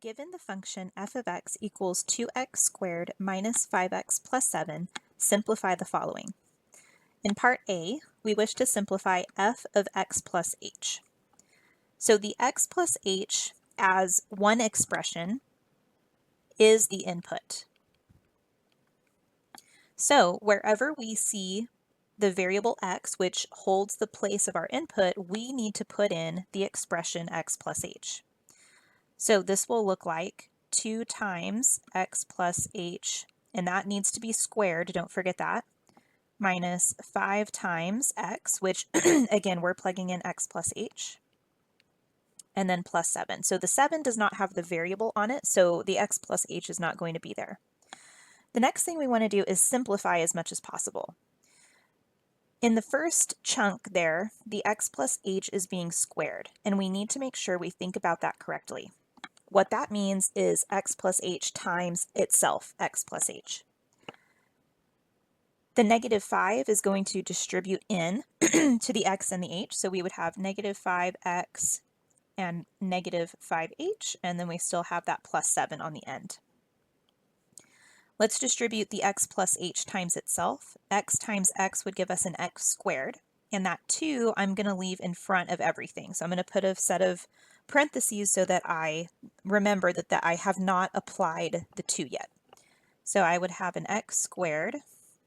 Given the function f of x equals 2x squared minus 5x plus 7, simplify the following. In part A, we wish to simplify f of x plus h. So the x plus h as one expression is the input. So wherever we see the variable x, which holds the place of our input, we need to put in the expression x plus h. So this will look like 2 times x plus h, and that needs to be squared, don't forget that, minus 5 times x, which again, we're plugging in x plus h, and then plus 7. So the 7 does not have the variable on it, so the x plus h is not going to be there. The next thing we want to do is simplify as much as possible. In the first chunk there, the x plus h is being squared, and we need to make sure we think about that correctly. What that means is x plus h times itself, x plus h. The negative 5 is going to distribute in to the x and the h, so we would have negative 5x and negative 5h, and then we still have that plus 7 on the end. Let's distribute the x plus h times itself. X times x would give us an x squared, and that 2 I'm going to leave in front of everything. So I'm going to put a set of parentheses so that I remember that I have not applied the 2 yet. So I would have an x squared.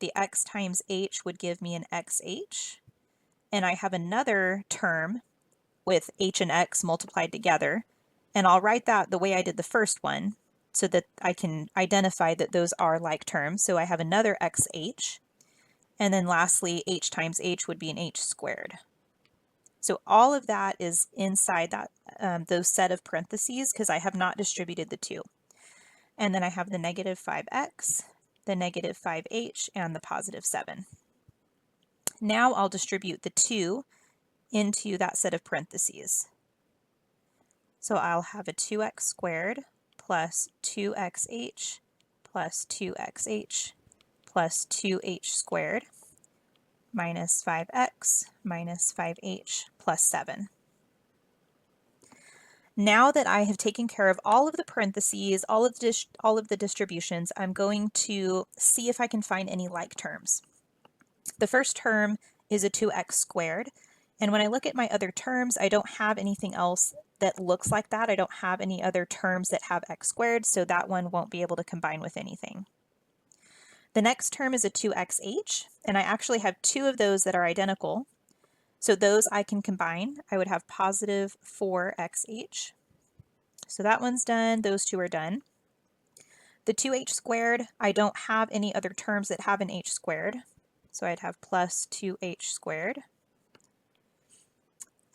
The x times h would give me an xh, and I have another term with h and x multiplied together, and I'll write that the way I did the first one so that I can identify that those are like terms. So I have another xh, and then lastly h times h would be an h squared. So all of that is inside that those set of parentheses because I have not distributed the 2. And then I have the negative 5x, the negative 5h, and the positive 7. Now I'll distribute the 2 into that set of parentheses. So I'll have a 2x squared plus 2xh plus 2xh plus 2h squared minus 5x minus 5h plus 7. Now that I have taken care of all of the parentheses, all of the distributions, I'm going to see if I can find any like terms. The first term is a 2x squared, and when I look at my other terms, I don't have anything else that looks like that. I don't have any other terms that have x squared, so that one won't be able to combine with anything. The next term is a 2xh, and I actually have 2 of those that are identical. So those I can combine. I would have positive 4xh. So that one's done. Those 2 are done. The 2h squared, I don't have any other terms that have an h squared. So I'd have plus 2h squared.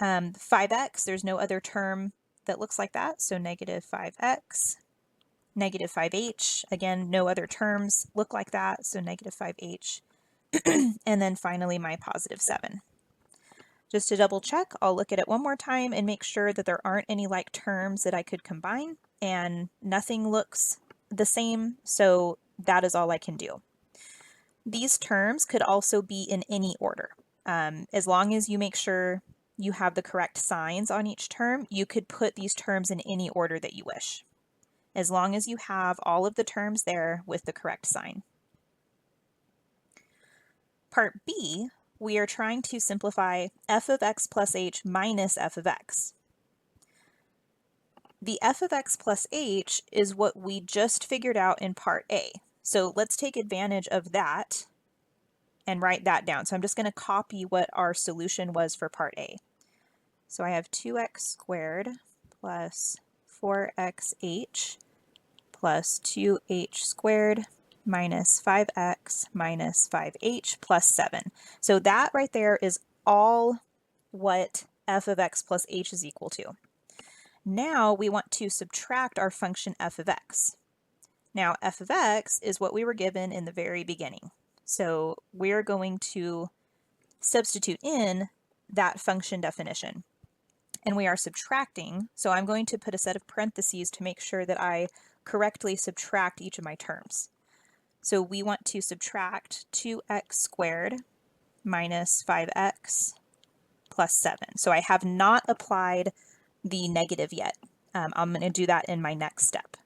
5x, there's no other term that looks like that. So negative 5x. Negative 5h, again, no other terms look like that. So negative 5h. And then finally my positive 7. Just to double check, I'll look at it one more time and make sure that there aren't any like terms that I could combine, and nothing looks the same, so that is all I can do. These terms could also be in any order. As long as you make sure you have the correct signs on each term, you could put these terms in any order that you wish, as long as you have all of the terms there with the correct sign. Part B, we are trying to simplify f of x plus h minus f of x. The f of x plus h is what we just figured out in part A. So let's take advantage of that and write that down. So I'm just going to copy what our solution was for part A. So I have 2x squared plus 4xh plus 2h squared minus 5x minus 5h plus 7. So that right there is all what f of x plus h is equal to. Now we want to subtract our function f of x. Now f of x is what we were given in the very beginning. So we're going to substitute in that function definition. And we are subtracting, so I'm going to put a set of parentheses to make sure that I correctly subtract each of my terms. So we want to subtract 2x squared minus 5x plus 7. So I have not applied the negative yet. I'm going to do that in my next step.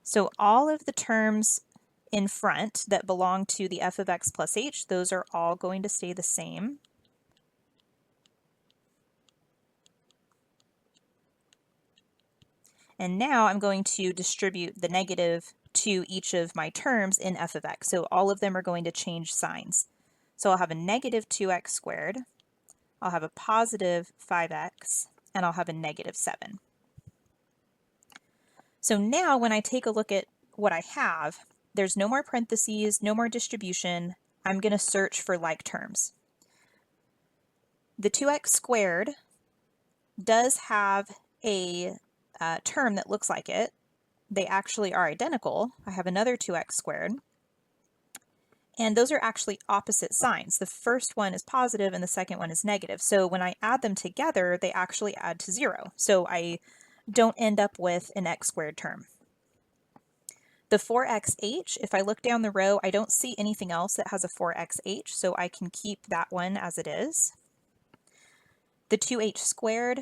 So all of the terms in front that belong to the f of x plus h, those are all going to stay the same. And now I'm going to distribute the negative to each of my terms in f of x. So all of them are going to change signs. So I'll have a negative 2x squared, I'll have a positive 5x, and I'll have a negative 7. So now when I take a look at what I have, there's no more parentheses, no more distribution. I'm going to search for like terms. The 2x squared does have a term that looks like it. They actually are identical. I have another 2x squared. And those are actually opposite signs. The first one is positive and the second one is negative. So when I add them together, they actually add to 0. So I don't end up with an x squared term. The 4xh, if I look down the row, I don't see anything else that has a 4xh, so I can keep that one as it is. The 2h squared,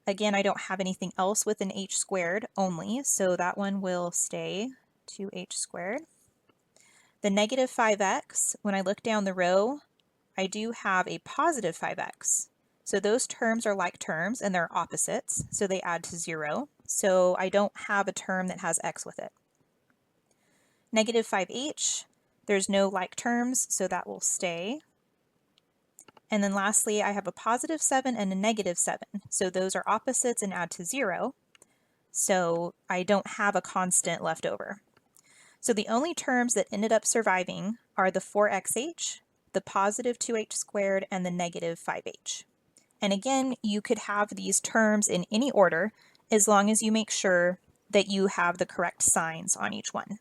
again, I don't have anything else with an h squared only, so that one will stay 2h squared. The negative 5x, when I look down the row, I do have a positive 5x. So those terms are like terms and they're opposites, so they add to 0. So I don't have a term that has x with it. Negative 5h, there's no like terms, so that will stay. And then lastly, I have a positive 7 and a negative 7. So those are opposites and add to 0. So I don't have a constant left over. So the only terms that ended up surviving are the 4xh, the positive 2h squared, and the negative 5h. And again, you could have these terms in any order as long as you make sure that you have the correct signs on each one.